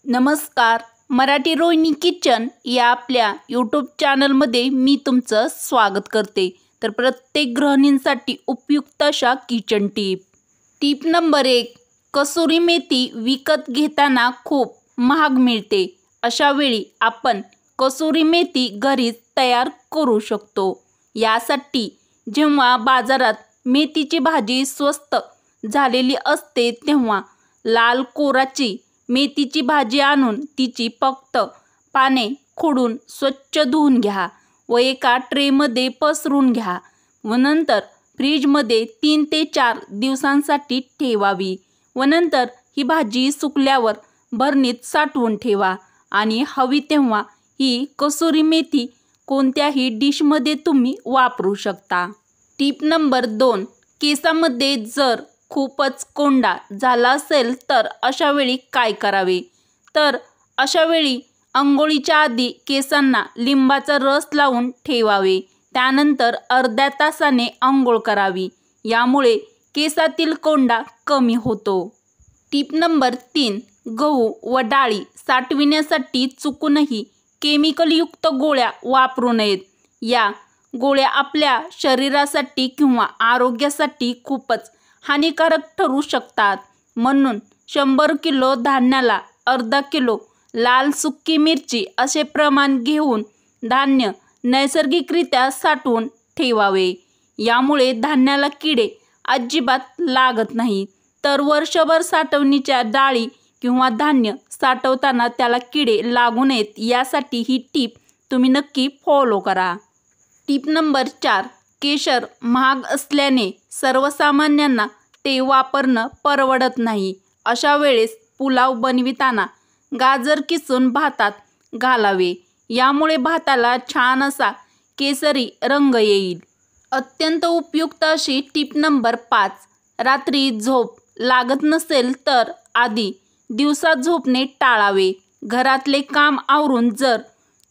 नमस्कार. मराठी रोहिणी किचन या आपल्या यूट्यूब चॅनलमध्ये मी तुमचं स्वागत करते. तर प्रत्येक गृहिणींसाठी उपयुक्त अशा kitchen tip number 1. Kasuri methi विकत घेताना खूप महाग मिळते. अशा वेळी आपण कसुरी मेथी घरीच तयार करू शकतो. यासाठी जेव्हा बाजारात मेथीची भाजी स्वस्त झालेली असते तेव्हा लाल कोराची मेथीची भाजी आणून तिची फक्त पाने खोडून स्वच्छ धुवून घ्या व एका ट्रेमध्ये पसरून घ्या व नंतर फ्रीजमध्ये 3 ते 4 दिवसांसाठी ठेवावी व नंतर ही भाजी सुकल्यावर भरणीत साठवून ठेवा आणि हवी तेव्हा ही कसुरी मेथी कोणत्याही डिशमध्ये तुम्ही वापरू शकता. Tip number 2. केसामध्ये जर खूपच कोंडा झाला असेल तर अशा वेळी काय करावे? तर अशा वेळी अंघोळीच्या आधी केसांना लिंबाचा रस लावून ठेवावे. त्यानंतर अर्ध्या तासाने अंघोळ करावी. यामुळे केसातील कोंडा कमी होतो. Tip number 3. गहू व डाळी साठविण्यासाठी चुकूनही केमिकलयुक्त गोळ्या वापरू नयेत. या गोळ्या आपल्या शरीरासाठी किंवा आरोग्यासाठी खूपच हानिकारक ठरू शकतात. म्हणून 100 किलो धान्याला अर्धा किलो लाल सुकी मिरची असे प्रमाण घेऊन धान्य नैसर्गिकरित्या साठवून ठेवावे. यामुळे धान्याला किडे अजिबात लागत नाही. तर वर्षभर साठवणीच्या डाळी किंवा धान्य साठवताना त्याला किडे लागू नयेत यासाठी ही टीप तुम्ही नक्की फॉलो करा. टीप नंबर 4. केशर महाग असल्याने सर्वसामान्यांना ते वापरणं परवडत नाही. अशा वेळेस पुलाव बनविताना गाजर किसून भातात घालावे. यामुळे भाताला छान असा केसरी रंग येईल. अत्यंत उपयुक्त अशी टीप नंबर 5. रात्री झोप लागत नसेल तर आधी दिवसा झोपणे टाळावे. घरातले काम आवरून जर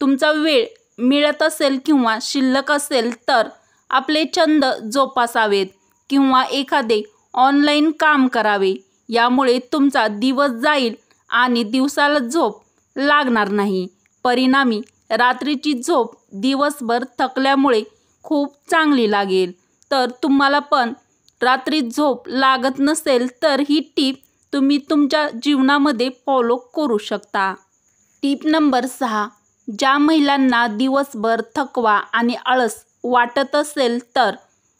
तुमचा वेळ मिळत असेल किंवा शिल्लक असेल तर आपले छंद जोपासावेत किंवा एखादे ऑनलाईन काम करावे. यामुळे तुमचा दिवस जाईल आणि दिवसाला झोप लागणार नाही. परिणामी रात्रीची झोप दिवसभर थकल्यामुळे खूप चांगली लागेल. तर तुम्हाला पण रात्री झोप लागत नसेल तर ही टीप तुम्ही तुमच्या जीवनामध्ये फॉलो करू शकता. टीप नंबर 6. ज्या महिलांना दिवसभर थकवा आणि आळस वाटत असेल तर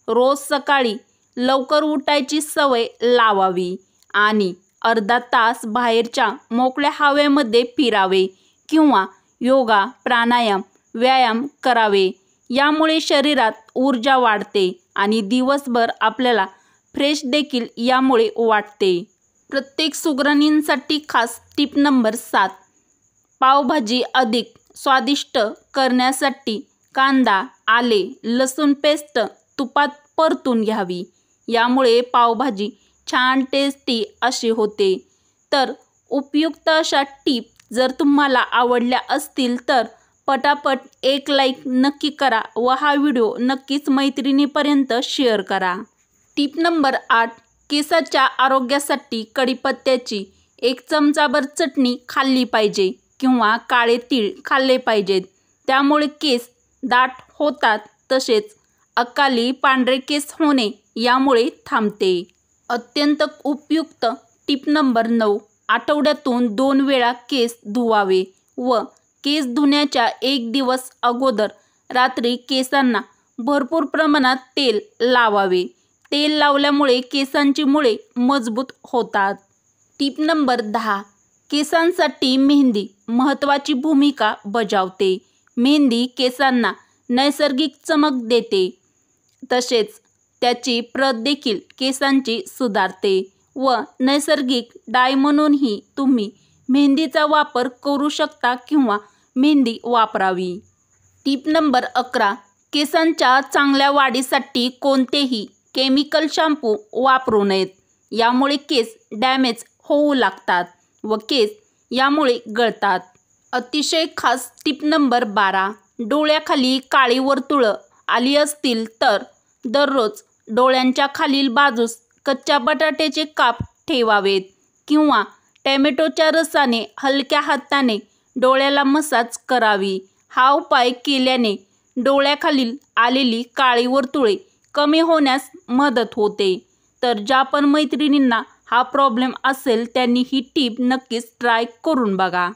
रोज सकाळी लवकर उठायची सवय लावावी आणि अर्धा तास बाहेरच्या मोकळ्या हवेमध्ये फिरावे किंवा योगा, प्राणायाम, व्यायाम करावे. यामुळे शरीरात ऊर्जा वाढते आणि दिवसभर आपल्याला फ्रेश देखील यामुळे वाटते. प्रत्येक सुगरणींसाठी खास टीप नंबर 7. पावभाजी अधिक स्वादिष्ट करण्यासाठी कांदा, आले, लसूण पेस्ट तुपात परतून घ्यावी. यामुळे पावभाजी छान टेस्टी अशी होते. तर उपयुक्त अशा टीप जर तुम्हाला आवडल्या असतील तर पटापट एक लाईक नक्की करा व हा व्हिडिओ नक्कीच मैत्रिणीपर्यंत शेअर करा. टीप नंबर 8. केसाच्या आरोग्यासाठी कढीपत्त्याची 1 चमचाभर चटणी खाल्ली पाहिजे किंवा काळे तीळ खाल्ले पाहिजेत. त्यामुळे केस दाट होतात तसेच अकाली पांढरे केस होणे यामुळे थांबते. अत्यंत उपयुक्त टीप नंबर 9. आठवड्यातून 2 वेळा केस धुवावे व केस धुण्याच्या 1 दिवस अगोदर रात्री केसांना भरपूर प्रमाणात तेल लावावे. तेल लावल्यामुळे केसांची मुळे मजबूत होतात. टीप नंबर 10. केसांसाठी मेहंदी महत्त्वाची भूमिका बजावते. मेहंदी केसांना नैसर्गिक चमक देते तसेच त्याची प्रत देखील केसांची सुधारते व नैसर्गिक डाय म्हणूनही तुम्ही मेहंदीचा वापर करू शकता किंवा मेहंदी वापरावी. टीप नंबर 11. केसांच्या चांगल्या वाढीसाठी कोणतेही केमिकल शॅम्पू वापरू नयेत. यामुळे केस डॅमेज होऊ लागतात व केस यामुळे गळतात. अतिशय खास टीप नंबर 12. डोळ्याखाली काळी वर्तुळं आली असतील तर दररोज डोळ्यांच्या खालील बाजूस कच्च्या बटाट्याचे काप ठेवावेत किंवा टॅमॅटोच्या रसाने हलक्या हाताने डोळ्याला मसाज करावी. हा उपाय केल्याने डोळ्याखालील आलेली काळी वर्तुळे कमी होण्यास मदत होते. तर ज्या पण मैत्रिणींना हा प्रॉब्लेम असेल त्यांनी ही टीप नक्कीच ट्राय करून बघा.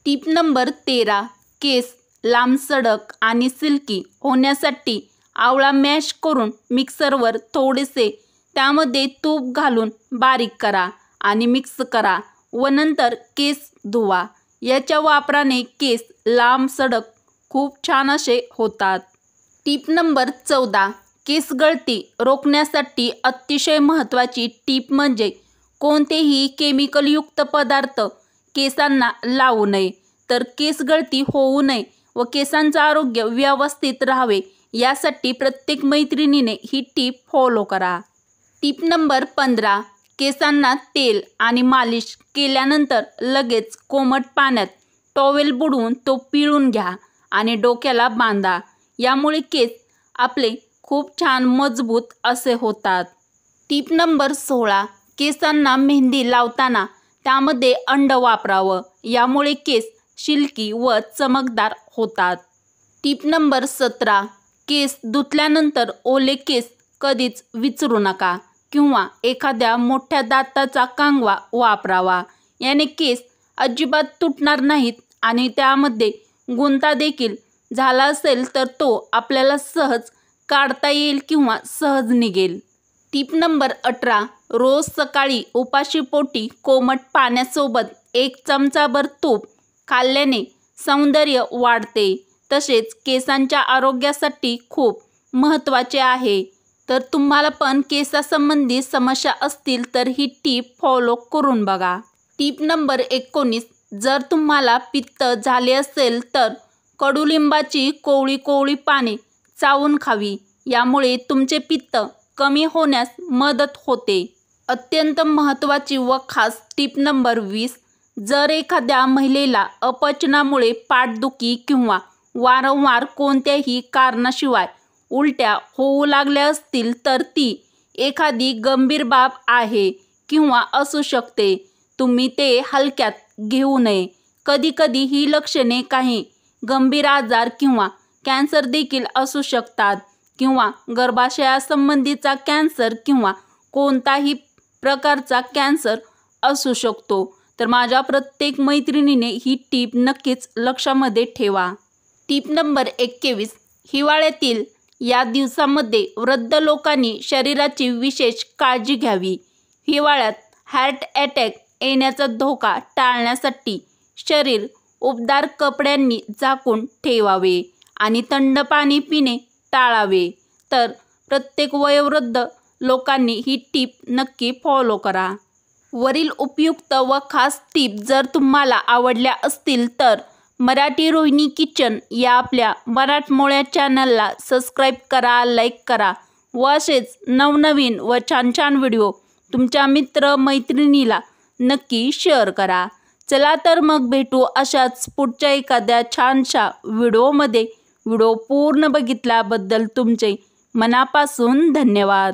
टीप नंबर 13. केस लांबसडक आणि सिल्की होण्यासाठी आवळा मॅश करून मिक्सरवर थोडेसे त्यामध्ये तूप घालून बारीक करा आणि मिक्स करा व नंतर केस धुवा. याच्या वापराने केस लांबसडक खूप छान असे होतात. टीप नंबर 14. केस गळती रोखण्यासाठी अतिशय महत्त्वाची टीप म्हणजे कोणतेही केमिकलयुक्त पदार्थ केसांना लावू नये. तर केस गळती होऊ नये व केसांचं आरोग्य व्यवस्थित राहावे यासाठी प्रत्येक मैत्रिणीने ही टीप फॉलो करा. टीप नंबर 15. केसांना तेल आणि मालिश केल्यानंतर लगेच कोमट पाण्यात टॉवेल बुडवून तो पिळून घ्या आणि डोक्याला बांधा. यामुळे केस आपले खूप छान मजबूत असे होतात. टीप नंबर 16. केसांना मेहंदी लावताना त्यामध्ये अंड वापरावं. यामुळे केस सिल्की व चमकदार होतात. टीप नंबर 17. केस धुतल्यानंतर ओले केस कधीच विचारू नका किंवा एखाद्या मोठ्या दाताचा कंगवा वापरावा. याने केस अजिबात तुटणार नाहीत आणि त्यामध्ये गुंता देखील झाला असेल तर तो आपल्याला सहज काढता येईल किंवा सहज निघेल. टीप नंबर 18. रोज सकाळी उपाशीपोटी कोमट पाण्यासोबत 1 चमचाभर तूप खाल्ल्याने सौंदर्य वाढते. तसेच केसांच्या आरोग्यासाठी खूप महत्त्वाचे आहे. तर तुम्हाला पण केसासंबंधी समस्या असतील तर ही टीप फॉलो करून बघा. टीप नंबर 19. जर तुम्हाला पित्त झाले असेल तर कडुलिंबाची कोवळी पाने चावून खावी. यामुळे तुमचे पित्त कमी होण्यास मदत होते. अत्यंत महत्त्वाची व खास टीप नंबर 20. जर एखाद्या महिलेला अपचनामुळे पाठदुखी किंवा वारंवार कोणत्याही कारणाशिवाय उलट्या होऊ लागल्या असतील तर ती एखादी गंभीर बाब आहे किंवा असू शकते. तुम्ही ते हलक्यात घेऊ नये. कधीकधी ही लक्षणे काही गंभीर आजार किंवा कॅन्सर देखील असू शकतात किंवा गर्भाशयासंबंधीचा कॅन्सर किंवा कोणताही प्रकारचा कॅन्सर असू शकतो. तर माझ्या प्रत्येक मैत्रिणीने ही टीप नक्कीच लक्षामध्ये ठेवा. टीप नंबर 21. हिवाळ्यातील या दिवसामध्ये वृद्ध लोकांनी शरीराची विशेष काळजी घ्यावी. हिवाळ्यात हार्ट अटॅक येण्याचा धोका टाळण्यासाठी शरीर उबदार कपड्यांनी झाकून ठेवावे आणि थंड पाणी पिणे टाळावे. तर प्रत्येक वयोवृद्ध लोकांनी ही टीप नक्की फॉलो करा. वरील उपयुक्त व खास टीप जर तुम्हाला आवडल्या असतील तर मराठी रोहिणी किचन या आपल्या मराठमोळ्या चॅनलला सबस्क्राईब करा, लाईक करा व असेच नवनवीन व छान छान व्हिडिओ तुमच्या मित्रमैत्रिणीला नक्की शेअर करा. चला तर मग भेटू अशाच पुढच्या एखाद्या छानशा व्हिडिओमध्ये. व्हिडिओ पूर्ण बघितल्याबद्दल तुमचे मनापासून धन्यवाद.